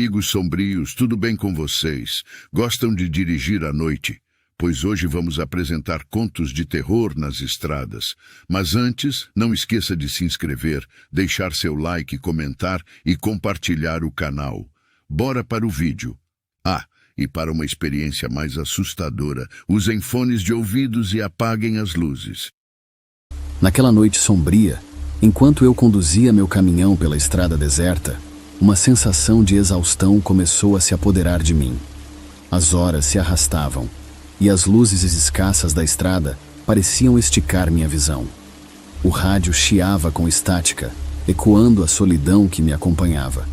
amigos sombrios, tudo bem com vocês? Gostam de dirigir à noite? Pois hoje vamos apresentar contos de terror nas estradas. Mas antes, não esqueça de se inscrever, deixar seu like, comentar e compartilhar o canal. Bora para o vídeo. E para uma experiência mais assustadora, usem fones de ouvidos e apaguem as luzes. Naquela noite sombria, enquanto eu conduzia meu caminhão pela estrada deserta, uma sensação de exaustão começou a se apoderar de mim. As horas se arrastavam, e as luzes escassas da estrada pareciam esticar minha visão. O rádio chiava com estática, ecoando a solidão que me acompanhava.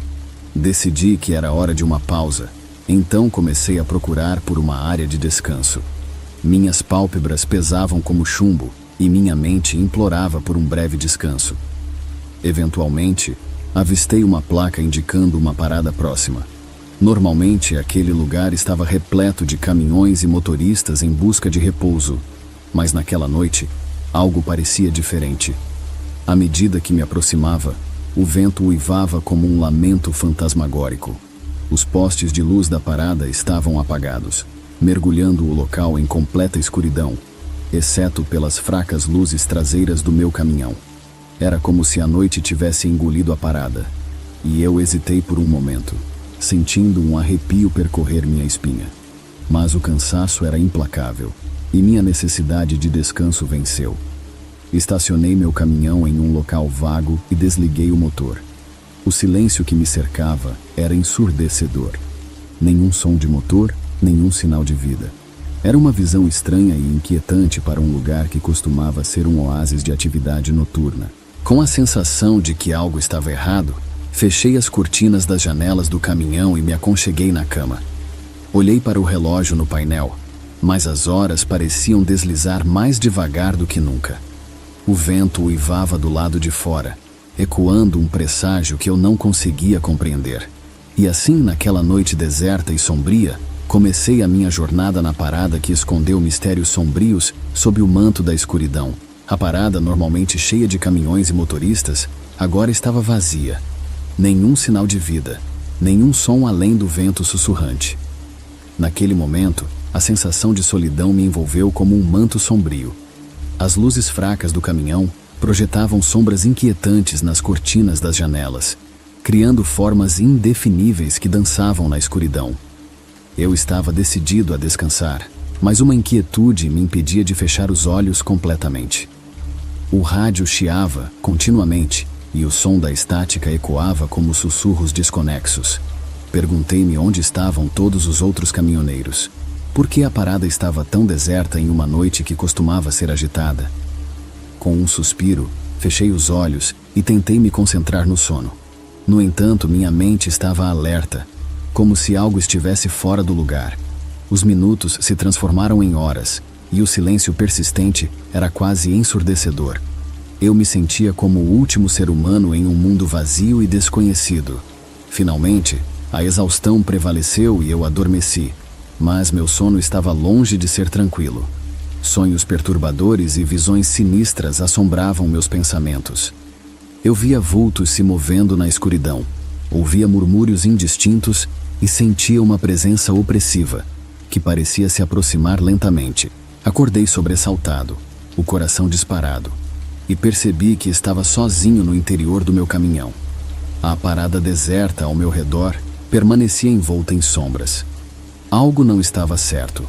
Decidi que era hora de uma pausa, então comecei a procurar por uma área de descanso. Minhas pálpebras pesavam como chumbo, e minha mente implorava por um breve descanso. Eventualmente, avistei uma placa indicando uma parada próxima. Normalmente, aquele lugar estava repleto de caminhões e motoristas em busca de repouso, mas naquela noite, algo parecia diferente. À medida que me aproximava, o vento uivava como um lamento fantasmagórico. Os postes de luz da parada estavam apagados, mergulhando o local em completa escuridão, exceto pelas fracas luzes traseiras do meu caminhão. Era como se a noite tivesse engolido a parada, e eu hesitei por um momento, sentindo um arrepio percorrer minha espinha. Mas o cansaço era implacável, e minha necessidade de descanso venceu. Estacionei meu caminhão em um local vago e desliguei o motor. O silêncio que me cercava era ensurdecedor. Nenhum som de motor, nenhum sinal de vida. Era uma visão estranha e inquietante para um lugar que costumava ser um oásis de atividade noturna. Com a sensação de que algo estava errado, fechei as cortinas das janelas do caminhão e me aconcheguei na cama. Olhei para o relógio no painel, mas as horas pareciam deslizar mais devagar do que nunca. O vento uivava do lado de fora, ecoando um presságio que eu não conseguia compreender. E assim, naquela noite deserta e sombria, comecei a minha jornada na parada que escondeu mistérios sombrios sob o manto da escuridão. A parada, normalmente cheia de caminhões e motoristas, agora estava vazia. Nenhum sinal de vida, nenhum som além do vento sussurrante. Naquele momento, a sensação de solidão me envolveu como um manto sombrio. As luzes fracas do caminhão projetavam sombras inquietantes nas cortinas das janelas, criando formas indefiníveis que dançavam na escuridão. Eu estava decidido a descansar, mas uma inquietude me impedia de fechar os olhos completamente. O rádio chiava continuamente e o som da estática ecoava como sussurros desconexos. Perguntei-me onde estavam todos os outros caminhoneiros. Por que a parada estava tão deserta em uma noite que costumava ser agitada? Com um suspiro, fechei os olhos e tentei me concentrar no sono. No entanto, minha mente estava alerta, como se algo estivesse fora do lugar. Os minutos se transformaram em horas, e o silêncio persistente era quase ensurdecedor. Eu me sentia como o último ser humano em um mundo vazio e desconhecido. Finalmente, a exaustão prevaleceu e eu adormeci, mas meu sono estava longe de ser tranquilo. Sonhos perturbadores e visões sinistras assombravam meus pensamentos. Eu via vultos se movendo na escuridão, ouvia murmúrios indistintos e sentia uma presença opressiva, que parecia se aproximar lentamente. Acordei sobressaltado, o coração disparado, e percebi que estava sozinho no interior do meu caminhão. A parada deserta ao meu redor permanecia envolta em sombras. Algo não estava certo.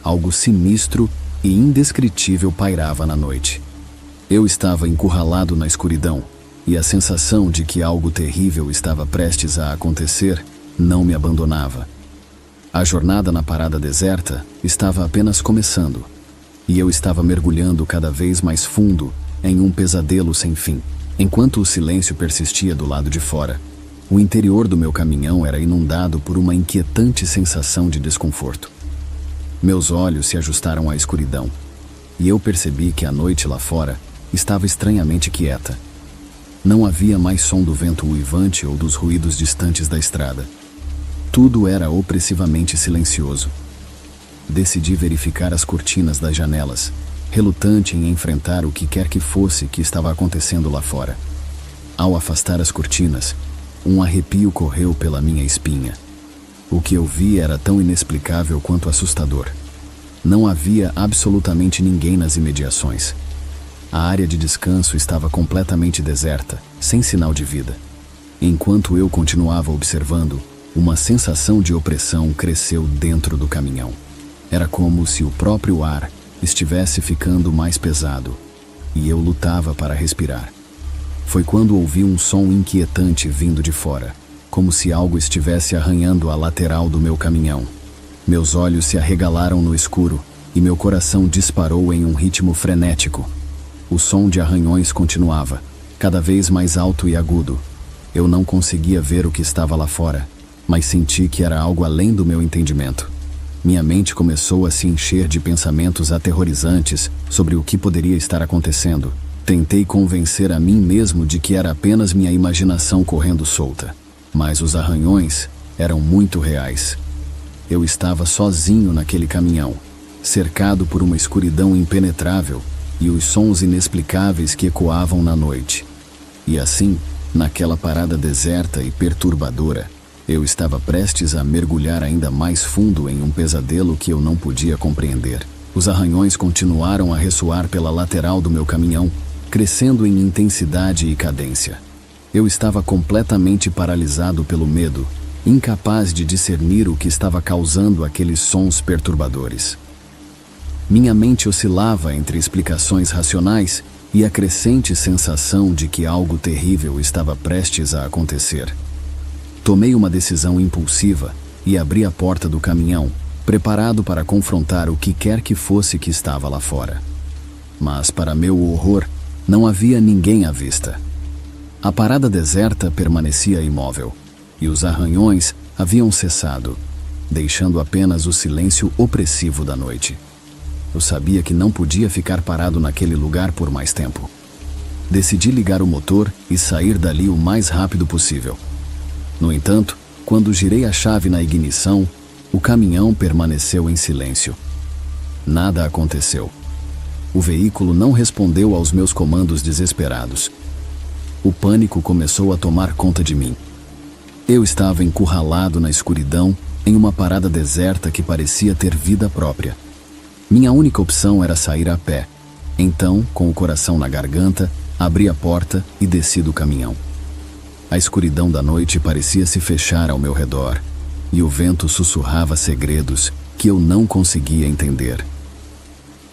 Algo sinistro e indescritível pairava na noite. Eu estava encurralado na escuridão, e a sensação de que algo terrível estava prestes a acontecer não me abandonava. A jornada na parada deserta estava apenas começando, e eu estava mergulhando cada vez mais fundo em um pesadelo sem fim. Enquanto o silêncio persistia do lado de fora, o interior do meu caminhão era inundado por uma inquietante sensação de desconforto. Meus olhos se ajustaram à escuridão, e eu percebi que a noite lá fora estava estranhamente quieta. Não havia mais som do vento uivante ou dos ruídos distantes da estrada. Tudo era opressivamente silencioso. Decidi verificar as cortinas das janelas, relutante em enfrentar o que quer que fosse que estava acontecendo lá fora. Ao afastar as cortinas, um arrepio correu pela minha espinha, O que eu vi era tão inexplicável quanto assustador. Não havia absolutamente ninguém nas imediações. A área de descanso estava completamente deserta, sem sinal de vida. Enquanto eu continuava observando, uma sensação de opressão cresceu dentro do caminhão. Era como se o próprio ar estivesse ficando mais pesado, e eu lutava para respirar. Foi quando ouvi um som inquietante vindo de fora, como se algo estivesse arranhando a lateral do meu caminhão. Meus olhos se arregalaram no escuro e meu coração disparou em um ritmo frenético. O som de arranhões continuava, cada vez mais alto e agudo. Eu não conseguia ver o que estava lá fora, mas senti que era algo além do meu entendimento. Minha mente começou a se encher de pensamentos aterrorizantes sobre o que poderia estar acontecendo. Tentei convencer a mim mesmo de que era apenas minha imaginação correndo solta, mas os arranhões eram muito reais. Eu estava sozinho naquele caminhão, cercado por uma escuridão impenetrável e os sons inexplicáveis que ecoavam na noite. E assim, naquela parada deserta e perturbadora, eu estava prestes a mergulhar ainda mais fundo em um pesadelo que eu não podia compreender. Os arranhões continuaram a ressoar pela lateral do meu caminhão, crescendo em intensidade e cadência. Eu estava completamente paralisado pelo medo, incapaz de discernir o que estava causando aqueles sons perturbadores. Minha mente oscilava entre explicações racionais e a crescente sensação de que algo terrível estava prestes a acontecer. Tomei uma decisão impulsiva e abri a porta do caminhão, preparado para confrontar o que quer que fosse que estava lá fora. Mas, para meu horror, não havia ninguém à vista. A parada deserta permanecia imóvel, e os arranhões haviam cessado, deixando apenas o silêncio opressivo da noite. Eu sabia que não podia ficar parado naquele lugar por mais tempo. Decidi ligar o motor e sair dali o mais rápido possível. No entanto, quando girei a chave na ignição, o caminhão permaneceu em silêncio. Nada aconteceu. O veículo não respondeu aos meus comandos desesperados. O pânico começou a tomar conta de mim. Eu estava encurralado na escuridão, em uma parada deserta que parecia ter vida própria. Minha única opção era sair a pé. Então, com o coração na garganta, abri a porta e desci do caminhão. A escuridão da noite parecia se fechar ao meu redor, e o vento sussurrava segredos que eu não conseguia entender.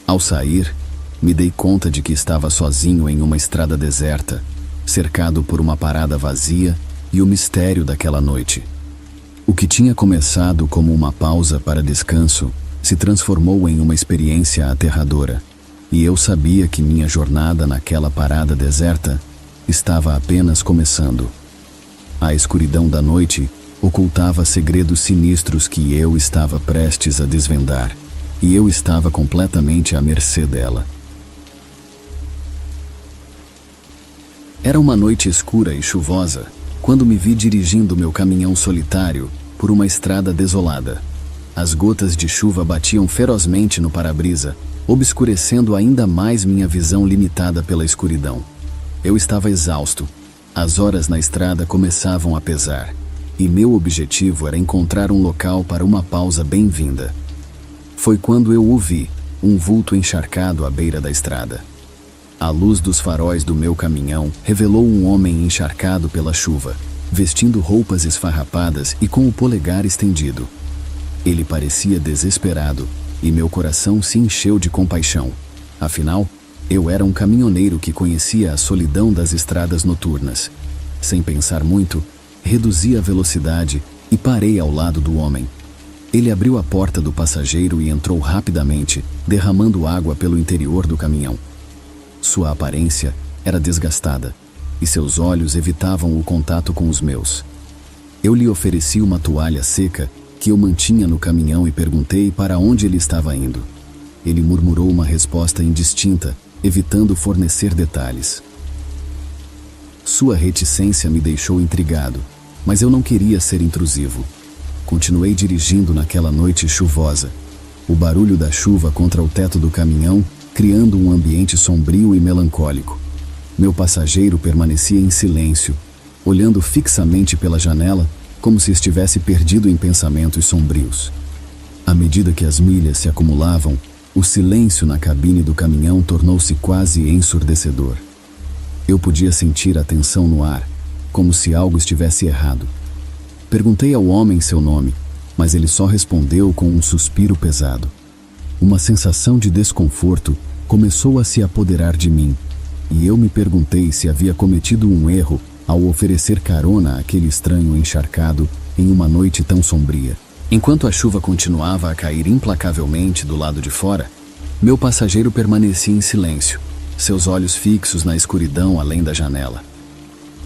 Ao sair, me dei conta de que estava sozinho em uma estrada deserta, cercado por uma parada vazia e o mistério daquela noite. O que tinha começado como uma pausa para descanso se transformou em uma experiência aterradora, e eu sabia que minha jornada naquela parada deserta estava apenas começando. A escuridão da noite ocultava segredos sinistros que eu estava prestes a desvendar, e eu estava completamente à mercê dela. Era uma noite escura e chuvosa, quando me vi dirigindo meu caminhão solitário por uma estrada desolada. As gotas de chuva batiam ferozmente no para-brisa, obscurecendo ainda mais minha visão limitada pela escuridão. Eu estava exausto. As horas na estrada começavam a pesar, e meu objetivo era encontrar um local para uma pausa bem-vinda. Foi quando eu o vi, um vulto encharcado à beira da estrada. A luz dos faróis do meu caminhão revelou um homem encharcado pela chuva, vestindo roupas esfarrapadas e com o polegar estendido. Ele parecia desesperado, e meu coração se encheu de compaixão. Afinal, eu era um caminhoneiro que conhecia a solidão das estradas noturnas. Sem pensar muito, reduzi a velocidade e parei ao lado do homem. Ele abriu a porta do passageiro e entrou rapidamente, derramando água pelo interior do caminhão. Sua aparência era desgastada, e seus olhos evitavam o contato com os meus. Eu lhe ofereci uma toalha seca que eu mantinha no caminhão e perguntei para onde ele estava indo. Ele murmurou uma resposta indistinta, evitando fornecer detalhes. Sua reticência me deixou intrigado, mas eu não queria ser intrusivo. Continuei dirigindo naquela noite chuvosa. O barulho da chuva contra o teto do caminhão, criando um ambiente sombrio e melancólico. Meu passageiro permanecia em silêncio, olhando fixamente pela janela como se estivesse perdido em pensamentos sombrios. À medida que as milhas se acumulavam, o silêncio na cabine do caminhão tornou-se quase ensurdecedor. Eu podia sentir a tensão no ar, como se algo estivesse errado. Perguntei ao homem seu nome, mas ele só respondeu com um suspiro pesado. Uma sensação de desconforto começou a se apoderar de mim, e eu me perguntei se havia cometido um erro ao oferecer carona àquele estranho encharcado em uma noite tão sombria. Enquanto a chuva continuava a cair implacavelmente do lado de fora, meu passageiro permanecia em silêncio, seus olhos fixos na escuridão além da janela.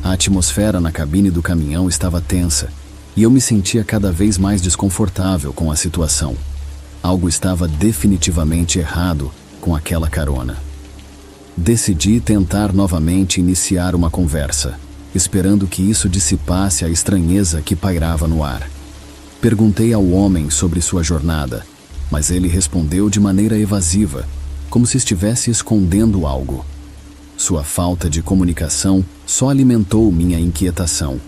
A atmosfera na cabine do caminhão estava tensa, e eu me sentia cada vez mais desconfortável com a situação. Algo estava definitivamente errado com aquela carona. Decidi tentar novamente iniciar uma conversa, esperando que isso dissipasse a estranheza que pairava no ar. Perguntei ao homem sobre sua jornada, mas ele respondeu de maneira evasiva, como se estivesse escondendo algo. Sua falta de comunicação só alimentou minha inquietação.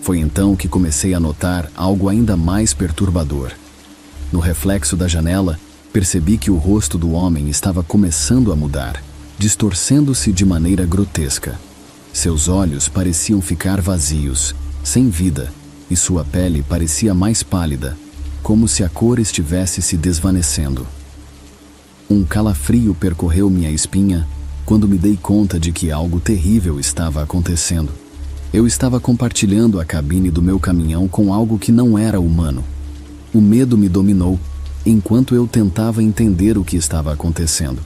Foi então que comecei a notar algo ainda mais perturbador. No reflexo da janela, percebi que o rosto do homem estava começando a mudar, distorcendo-se de maneira grotesca. Seus olhos pareciam ficar vazios, sem vida, e sua pele parecia mais pálida, como se a cor estivesse se desvanecendo. Um calafrio percorreu minha espinha quando me dei conta de que algo terrível estava acontecendo. Eu estava compartilhando a cabine do meu caminhão com algo que não era humano. O medo me dominou, enquanto eu tentava entender o que estava acontecendo.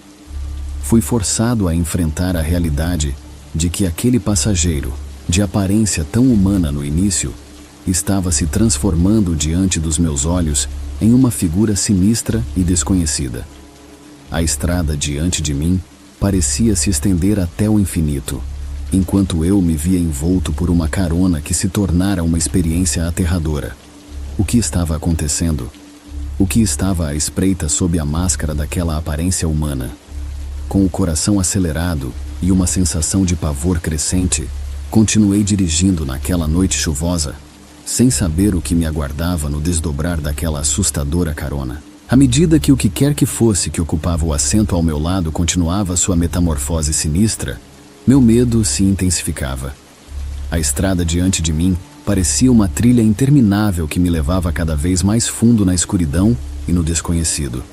Fui forçado a enfrentar a realidade de que aquele passageiro, de aparência tão humana no início, estava se transformando diante dos meus olhos em uma figura sinistra e desconhecida. A estrada diante de mim parecia se estender até o infinito, enquanto eu me via envolto por uma carona que se tornara uma experiência aterradora. O que estava acontecendo? O que estava à espreita sob a máscara daquela aparência humana? Com o coração acelerado e uma sensação de pavor crescente, continuei dirigindo naquela noite chuvosa, sem saber o que me aguardava no desdobrar daquela assustadora carona. À medida que o que quer que fosse que ocupava o assento ao meu lado continuava sua metamorfose sinistra, meu medo se intensificava. A estrada diante de mim parecia uma trilha interminável que me levava cada vez mais fundo na escuridão e no desconhecido.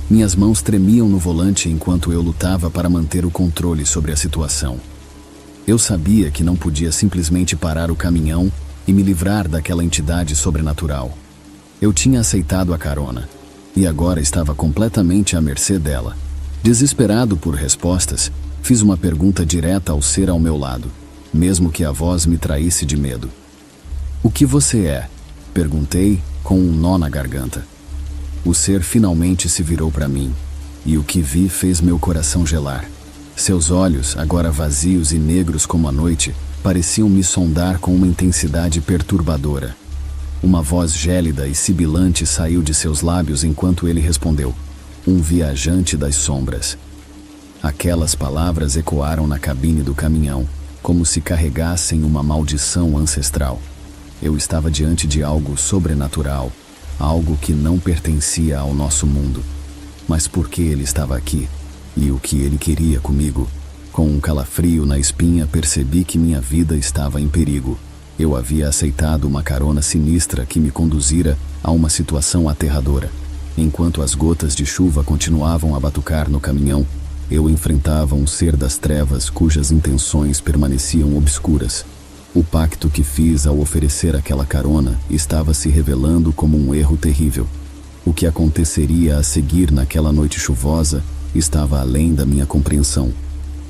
Minhas mãos tremiam no volante enquanto eu lutava para manter o controle sobre a situação. Eu sabia que não podia simplesmente parar o caminhão e me livrar daquela entidade sobrenatural. Eu tinha aceitado a carona, e agora estava completamente à mercê dela. Desesperado por respostas, fiz uma pergunta direta ao ser ao meu lado, mesmo que a voz me traísse de medo. "O que você é?" perguntei, com um nó na garganta. O ser finalmente se virou para mim, e o que vi fez meu coração gelar. Seus olhos, agora vazios e negros como a noite, pareciam me sondar com uma intensidade perturbadora. Uma voz gélida e sibilante saiu de seus lábios enquanto ele respondeu: "Um viajante das sombras." Aquelas palavras ecoaram na cabine do caminhão, como se carregassem uma maldição ancestral. Eu estava diante de algo sobrenatural, algo que não pertencia ao nosso mundo. Mas por que ele estava aqui? E o que ele queria comigo? Com um calafrio na espinha, percebi que minha vida estava em perigo. Eu havia aceitado uma carona sinistra que me conduzira a uma situação aterradora. Enquanto as gotas de chuva continuavam a batucar no caminhão, eu enfrentava um ser das trevas cujas intenções permaneciam obscuras. O pacto que fiz ao oferecer aquela carona estava se revelando como um erro terrível. O que aconteceria a seguir naquela noite chuvosa estava além da minha compreensão.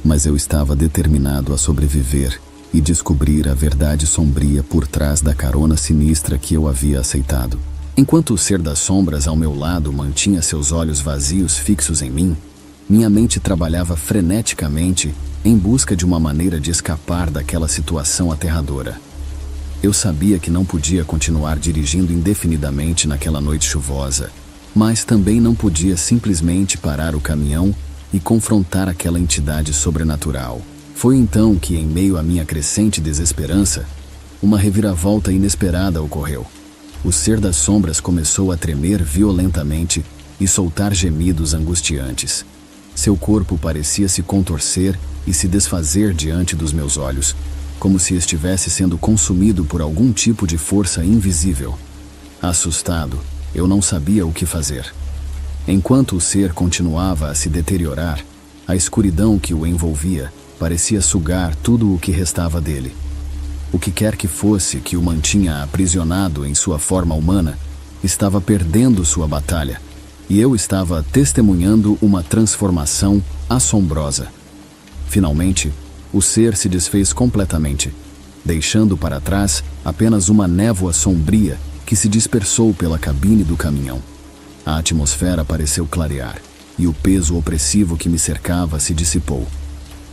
Mas eu estava determinado a sobreviver e descobrir a verdade sombria por trás da carona sinistra que eu havia aceitado. Enquanto o ser das sombras ao meu lado mantinha seus olhos vazios fixos em mim, minha mente trabalhava freneticamente em busca de uma maneira de escapar daquela situação aterradora. Eu sabia que não podia continuar dirigindo indefinidamente naquela noite chuvosa, mas também não podia simplesmente parar o caminhão e confrontar aquela entidade sobrenatural. Foi então que, em meio à minha crescente desesperança, uma reviravolta inesperada ocorreu. O ser das sombras começou a tremer violentamente e soltar gemidos angustiantes. Seu corpo parecia se contorcer e se desfazer diante dos meus olhos, como se estivesse sendo consumido por algum tipo de força invisível. Assustado, eu não sabia o que fazer. Enquanto o ser continuava a se deteriorar, a escuridão que o envolvia parecia sugar tudo o que restava dele. O que quer que fosse que o mantinha aprisionado em sua forma humana estava perdendo sua batalha, e eu estava testemunhando uma transformação assombrosa. Finalmente, o ser se desfez completamente, deixando para trás apenas uma névoa sombria que se dispersou pela cabine do caminhão. A atmosfera pareceu clarear, e o peso opressivo que me cercava se dissipou.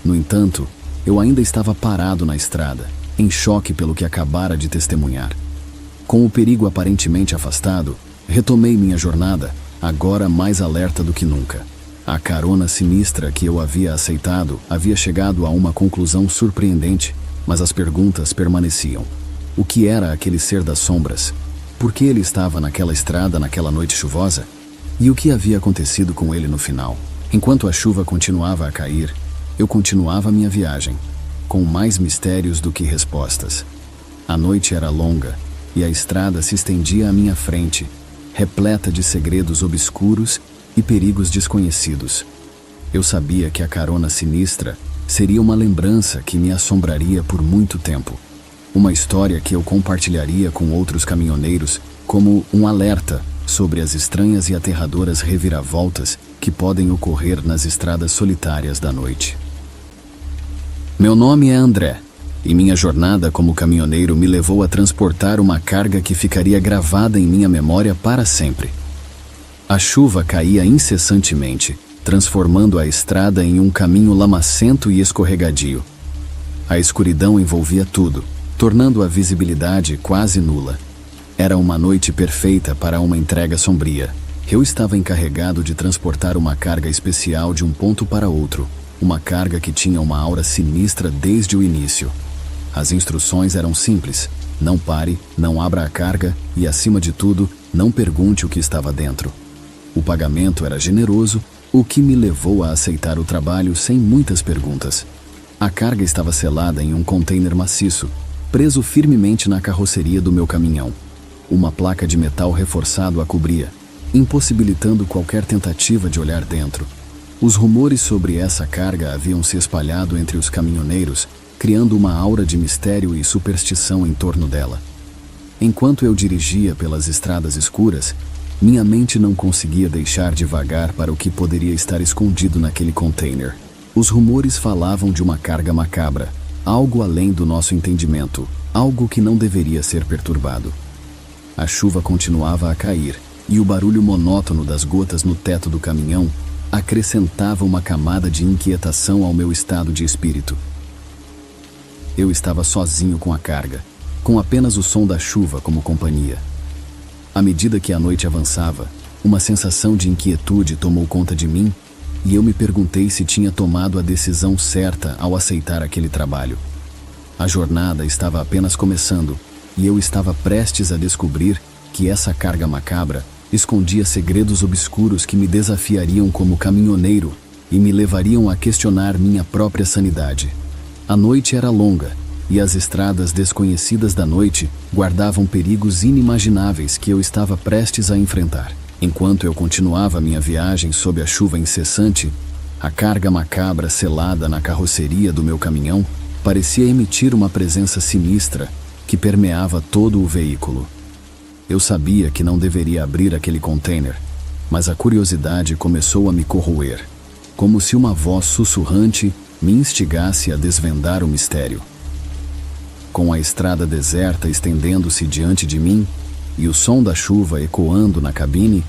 No entanto, eu ainda estava parado na estrada, em choque pelo que acabara de testemunhar. Com o perigo aparentemente afastado, retomei minha jornada, agora mais alerta do que nunca. A carona sinistra que eu havia aceitado havia chegado a uma conclusão surpreendente, mas as perguntas permaneciam. O que era aquele ser das sombras? Por que ele estava naquela estrada naquela noite chuvosa? E o que havia acontecido com ele no final? Enquanto a chuva continuava a cair, eu continuava minha viagem, com mais mistérios do que respostas. A noite era longa e a estrada se estendia à minha frente, repleta de segredos obscuros e perigos desconhecidos. Eu sabia que a carona sinistra seria uma lembrança que me assombraria por muito tempo. Uma história que eu compartilharia com outros caminhoneiros como um alerta sobre as estranhas e aterradoras reviravoltas que podem ocorrer nas estradas solitárias da noite. Meu nome é André, e minha jornada como caminhoneiro me levou a transportar uma carga que ficaria gravada em minha memória para sempre. A chuva caía incessantemente, transformando a estrada em um caminho lamacento e escorregadio. A escuridão envolvia tudo, tornando a visibilidade quase nula. Era uma noite perfeita para uma entrega sombria. Eu estava encarregado de transportar uma carga especial de um ponto para outro, uma carga que tinha uma aura sinistra desde o início. As instruções eram simples: não pare, não abra a carga e, acima de tudo, não pergunte o que estava dentro. O pagamento era generoso, o que me levou a aceitar o trabalho sem muitas perguntas. A carga estava selada em um container maciço, preso firmemente na carroceria do meu caminhão. Uma placa de metal reforçado a cobria, impossibilitando qualquer tentativa de olhar dentro. Os rumores sobre essa carga haviam se espalhado entre os caminhoneiros, criando uma aura de mistério e superstição em torno dela. Enquanto eu dirigia pelas estradas escuras, minha mente não conseguia deixar de vagar para o que poderia estar escondido naquele container. Os rumores falavam de uma carga macabra, algo além do nosso entendimento, algo que não deveria ser perturbado. A chuva continuava a cair, e o barulho monótono das gotas no teto do caminhão acrescentava uma camada de inquietação ao meu estado de espírito. Eu estava sozinho com a carga, com apenas o som da chuva como companhia. À medida que a noite avançava, uma sensação de inquietude tomou conta de mim e eu me perguntei se tinha tomado a decisão certa ao aceitar aquele trabalho. A jornada estava apenas começando e eu estava prestes a descobrir que essa carga macabra escondia segredos obscuros que me desafiariam como caminhoneiro e me levariam a questionar minha própria sanidade. A noite era longa e as estradas desconhecidas da noite guardavam perigos inimagináveis que eu estava prestes a enfrentar. Enquanto eu continuava minha viagem sob a chuva incessante, a carga macabra selada na carroceria do meu caminhão parecia emitir uma presença sinistra que permeava todo o veículo. Eu sabia que não deveria abrir aquele container, mas a curiosidade começou a me corroer, como se uma voz sussurrante me instigasse a desvendar o mistério. Com a estrada deserta estendendo-se diante de mim e o som da chuva ecoando na cabine,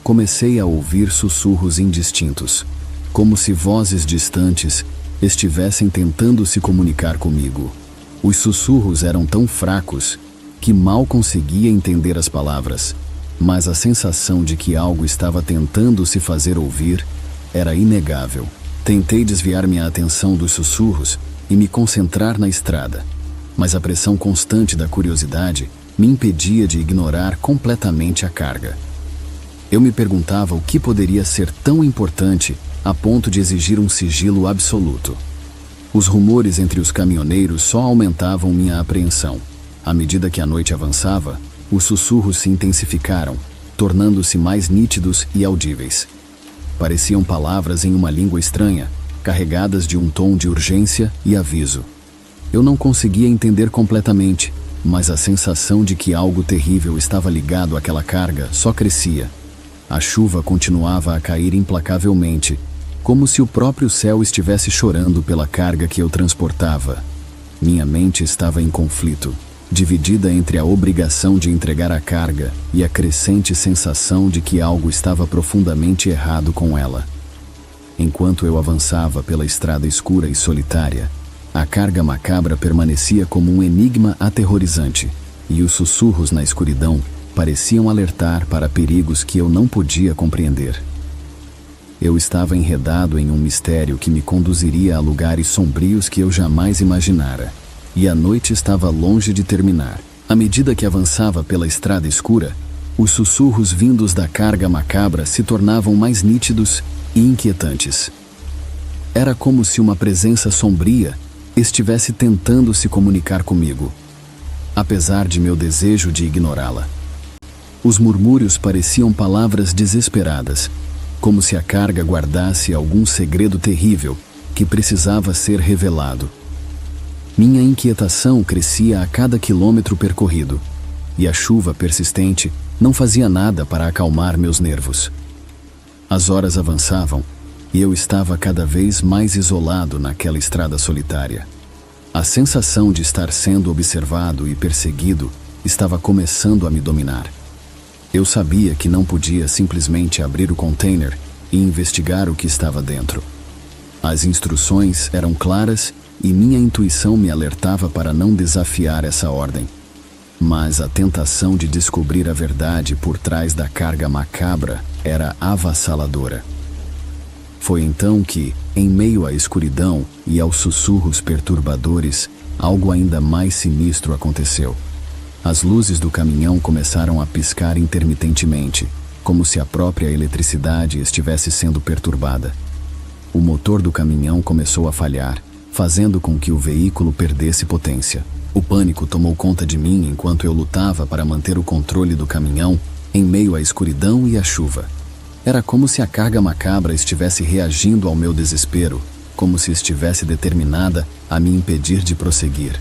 comecei a ouvir sussurros indistintos, como se vozes distantes estivessem tentando se comunicar comigo. Os sussurros eram tão fracos que mal conseguia entender as palavras, mas a sensação de que algo estava tentando se fazer ouvir era inegável. Tentei desviar minha atenção dos sussurros e me concentrar na estrada. mas a pressão constante da curiosidade me impedia de ignorar completamente a carga. Eu me perguntava o que poderia ser tão importante a ponto de exigir um sigilo absoluto. Os rumores entre os caminhoneiros só aumentavam minha apreensão. À medida que a noite avançava, os sussurros se intensificaram, tornando-se mais nítidos e audíveis. Pareciam palavras em uma língua estranha, carregadas de um tom de urgência e aviso. Eu não conseguia entender completamente, mas a sensação de que algo terrível estava ligado àquela carga só crescia. A chuva continuava a cair implacavelmente, como se o próprio céu estivesse chorando pela carga que eu transportava. Minha mente estava em conflito, dividida entre a obrigação de entregar a carga e a crescente sensação de que algo estava profundamente errado com ela. Enquanto eu avançava pela estrada escura e solitária, a carga macabra permanecia como um enigma aterrorizante, e os sussurros na escuridão pareciam alertar para perigos que eu não podia compreender. Eu estava enredado em um mistério que me conduziria a lugares sombrios que eu jamais imaginara, e a noite estava longe de terminar. À medida que avançava pela estrada escura, os sussurros vindos da carga macabra se tornavam mais nítidos e inquietantes. Era como se uma presença sombria estivesse tentando se comunicar comigo, apesar de meu desejo de ignorá-la. Os murmúrios pareciam palavras desesperadas, como se a carga guardasse algum segredo terrível que precisava ser revelado. Minha inquietação crescia a cada quilômetro percorrido, e a chuva persistente não fazia nada para acalmar meus nervos. As horas avançavam, e eu estava cada vez mais isolado naquela estrada solitária. A sensação de estar sendo observado e perseguido estava começando a me dominar. Eu sabia que não podia simplesmente abrir o container e investigar o que estava dentro. As instruções eram claras e minha intuição me alertava para não desafiar essa ordem. Mas a tentação de descobrir a verdade por trás da carga macabra era avassaladora. Foi então que, em meio à escuridão e aos sussurros perturbadores, algo ainda mais sinistro aconteceu. As luzes do caminhão começaram a piscar intermitentemente, como se a própria eletricidade estivesse sendo perturbada. O motor do caminhão começou a falhar, fazendo com que o veículo perdesse potência. O pânico tomou conta de mim enquanto eu lutava para manter o controle do caminhão em meio à escuridão e à chuva. Era como se a carga macabra estivesse reagindo ao meu desespero, como se estivesse determinada a me impedir de prosseguir.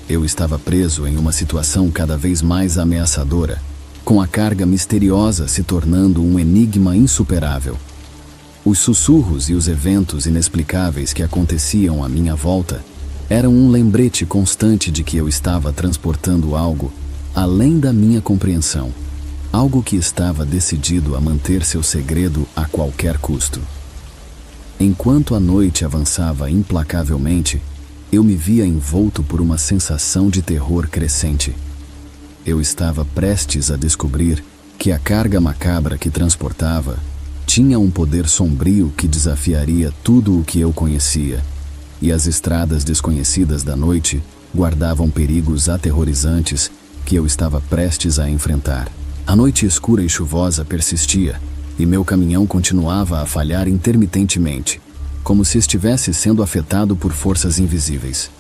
Eu estava preso em uma situação cada vez mais ameaçadora, com a carga misteriosa se tornando um enigma insuperável. Os sussurros e os eventos inexplicáveis que aconteciam à minha volta eram um lembrete constante de que eu estava transportando algo além da minha compreensão, algo que estava decidido a manter seu segredo a qualquer custo. Enquanto a noite avançava implacavelmente, eu me via envolto por uma sensação de terror crescente. Eu estava prestes a descobrir que a carga macabra que transportava tinha um poder sombrio que desafiaria tudo o que eu conhecia, e as estradas desconhecidas da noite guardavam perigos aterrorizantes que eu estava prestes a enfrentar. A noite escura e chuvosa persistia, e meu caminhão continuava a falhar intermitentemente, como se estivesse sendo afetado por forças invisíveis.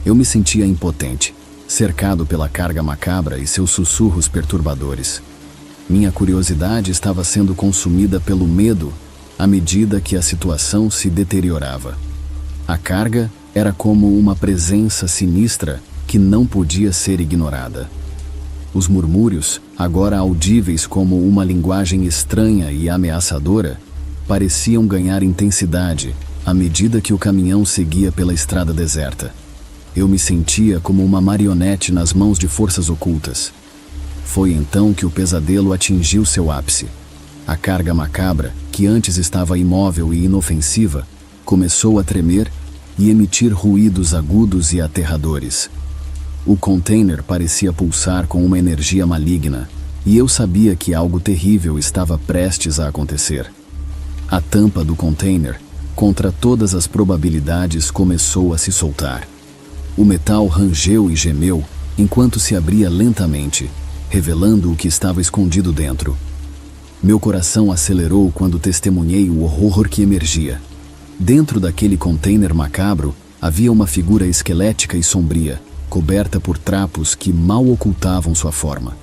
Eu me sentia impotente, cercado pela carga macabra e seus sussurros perturbadores. Minha curiosidade estava sendo consumida pelo medo à medida que a situação se deteriorava. A carga era como uma presença sinistra que não podia ser ignorada. Os murmúrios, agora audíveis como uma linguagem estranha e ameaçadora, pareciam ganhar intensidade à medida que o caminhão seguia pela estrada deserta. Eu me sentia como uma marionete nas mãos de forças ocultas. Foi então que o pesadelo atingiu seu ápice. A carga macabra, que antes estava imóvel e inofensiva, começou a tremer e emitir ruídos agudos e aterradores. O container parecia pulsar com uma energia maligna, e eu sabia que algo terrível estava prestes a acontecer. A tampa do container, contra todas as probabilidades, começou a se soltar. O metal rangeu e gemeu enquanto se abria lentamente, revelando o que estava escondido dentro. Meu coração acelerou quando testemunhei o horror que emergia. Dentro daquele container macabro havia uma figura esquelética e sombria, coberta por trapos que mal ocultavam sua forma.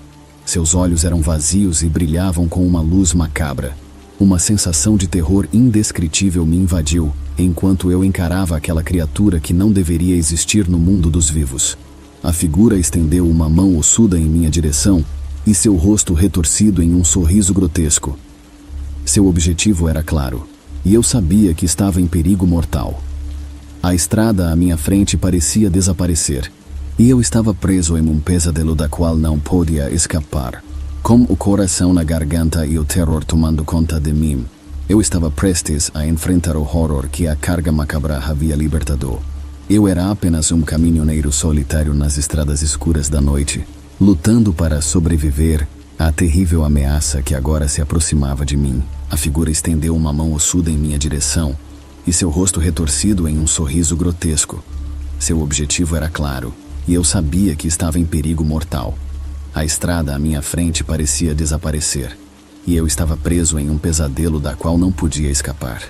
Seus olhos eram vazios e brilhavam com uma luz macabra. Uma sensação de terror indescritível me invadiu, enquanto eu encarava aquela criatura que não deveria existir no mundo dos vivos. A figura estendeu uma mão ossuda em minha direção e seu rosto retorcido em um sorriso grotesco. Seu objetivo era claro, e eu sabia que estava em perigo mortal. A estrada à minha frente parecia desaparecer, e eu estava preso em um pesadelo da qual não podia escapar. Com o coração na garganta e o terror tomando conta de mim, eu estava prestes a enfrentar o horror que a carga macabra havia libertado. Eu era apenas um caminhoneiro solitário nas estradas escuras da noite, lutando para sobreviver à terrível ameaça que agora se aproximava de mim. A figura estendeu uma mão ossuda em minha direção, e seu rosto retorcido em um sorriso grotesco. Seu objetivo era claro, e eu sabia que estava em perigo mortal. A estrada à minha frente parecia desaparecer, e eu estava preso em um pesadelo da qual não podia escapar.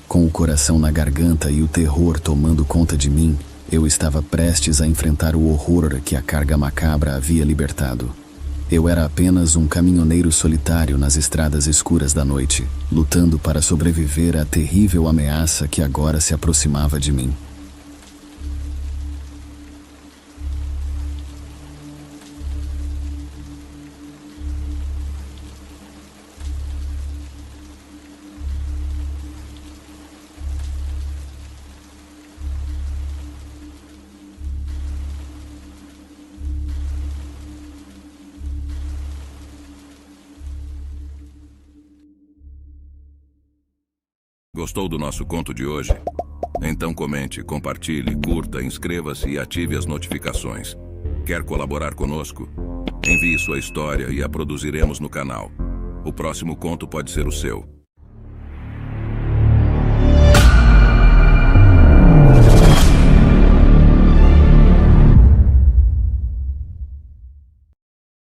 Com o coração na garganta e o terror tomando conta de mim, eu estava prestes a enfrentar o horror que a carga macabra havia libertado. Eu era apenas um caminhoneiro solitário nas estradas escuras da noite, lutando para sobreviver à terrível ameaça que agora se aproximava de mim. Gostou do nosso conto de hoje? Então comente, compartilhe, curta, inscreva-se e ative as notificações. Quer colaborar conosco? Envie sua história e a produziremos no canal. O próximo conto pode ser o seu.